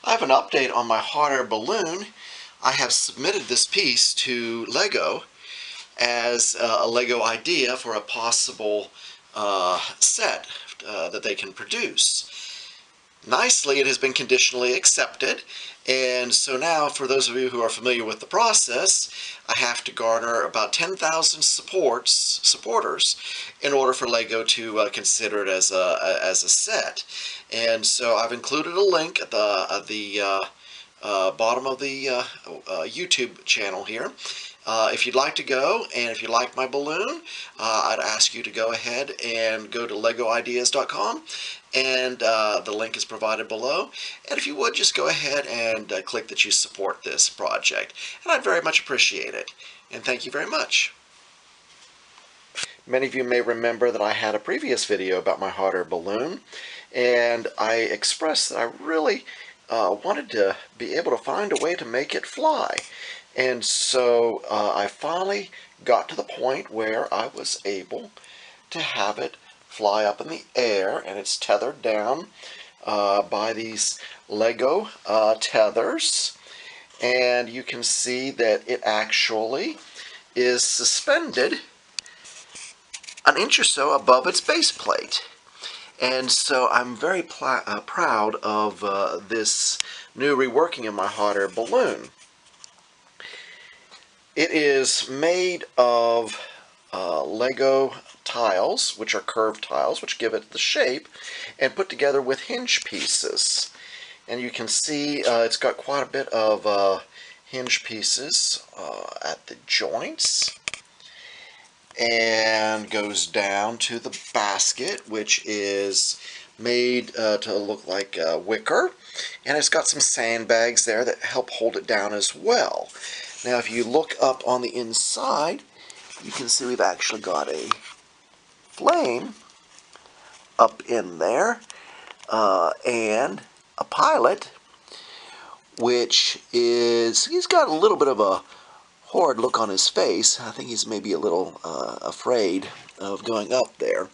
I have an update on my hot air balloon. I have submitted this piece to Lego as a Lego idea for a possible set that they can produce. Nicely, it has been conditionally accepted, and so now, for those of you who are familiar with the process, I have to garner about 10,000 supporters in order for Lego to consider it as a set. And so I've included a link at the bottom of the YouTube channel here. If you'd like to go, and if you like my balloon, I'd ask you to go ahead and go to legoideas.com, and the link is provided below. And if you would, just go ahead and click that you support this project, and I'd very much appreciate it. And thank you very much. Many of you may remember that I had a previous video about my hot air balloon, and I expressed that I really wanted to be able to find a way to make it fly. And so I finally got to the point where I was able to have it fly up in the air, and it's tethered down by these Lego tethers. And you can see that it actually is suspended an inch or so above its base plate. And so I'm very proud of this new reworking of my hot air balloon. It is made of Lego tiles, which are curved tiles, which give it the shape, and put together with hinge pieces. And you can see it's got quite a bit of hinge pieces at the joints, and goes down to the basket, which is made to look like wicker, and it's got some sandbags there that help hold it down as well. Now if you look up on the inside, you can see we've actually got a flame up in there, and a pilot, which is, he's got a little bit of a horrid look on his face. I think he's maybe a little afraid of going up there.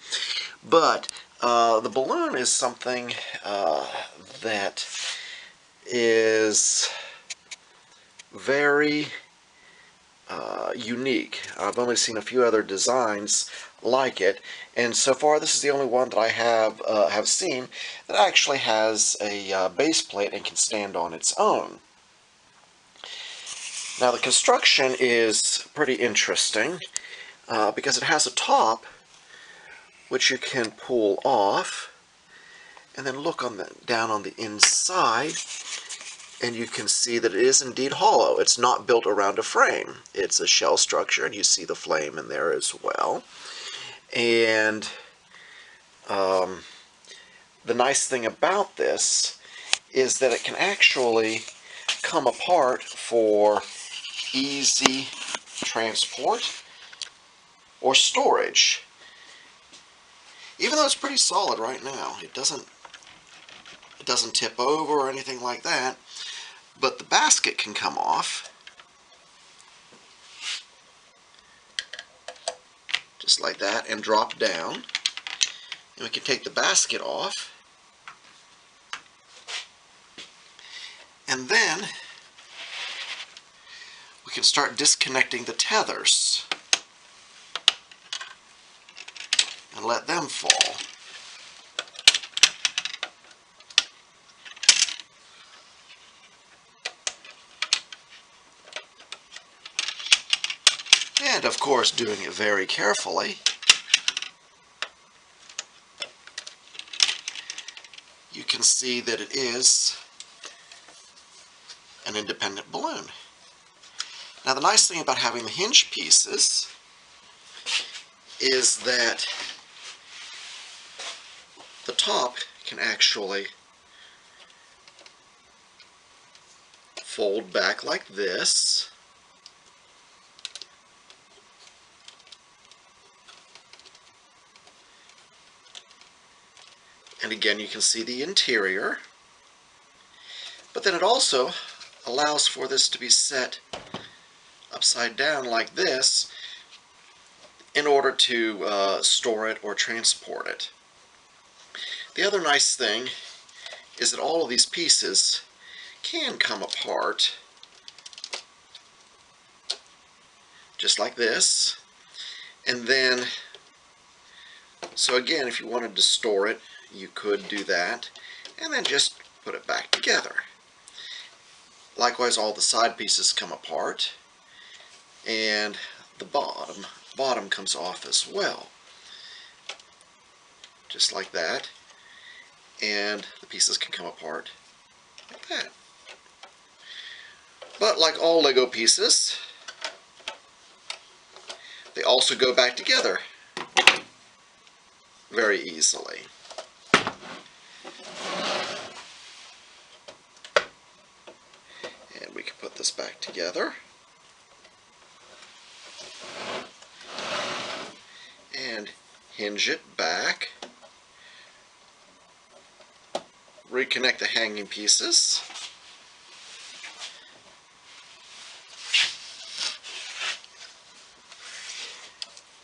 But the balloon is something that is very unique. I've only seen a few other designs like it, and so far this is the only one that I have seen that actually has a base plate and can stand on its own. Now the construction is pretty interesting because it has a top which you can pull off, and then look down on the inside, and you can see that it is indeed hollow. It's not built around a frame. It's a shell structure, and you see the flame in there as well. And the nice thing about this is that it can actually come apart for easy transport or storage. Even though it's pretty solid right now, it doesn't tip over or anything like that. But the basket can come off, just like that, and drop down. And we can take the basket off, and then we can start disconnecting the tethers and let them fall. And of course, doing it very carefully, you can see that it is an independent balloon. Now the nice thing about having the hinge pieces is that the top can actually fold back like this, and again you can see the interior, but then it also allows for this to be set upside down like this in order to store it or transport it. The other nice thing is that all of these pieces can come apart just like this. And then, so again, if you wanted to store it, you could do that, and then just put it back together. Likewise, all the side pieces come apart, and the bottom comes off as well, just like that, and the pieces can come apart like that. But like all Lego pieces, they also go back together very easily. And we can put this back together. And hinge it back. Reconnect the hanging pieces.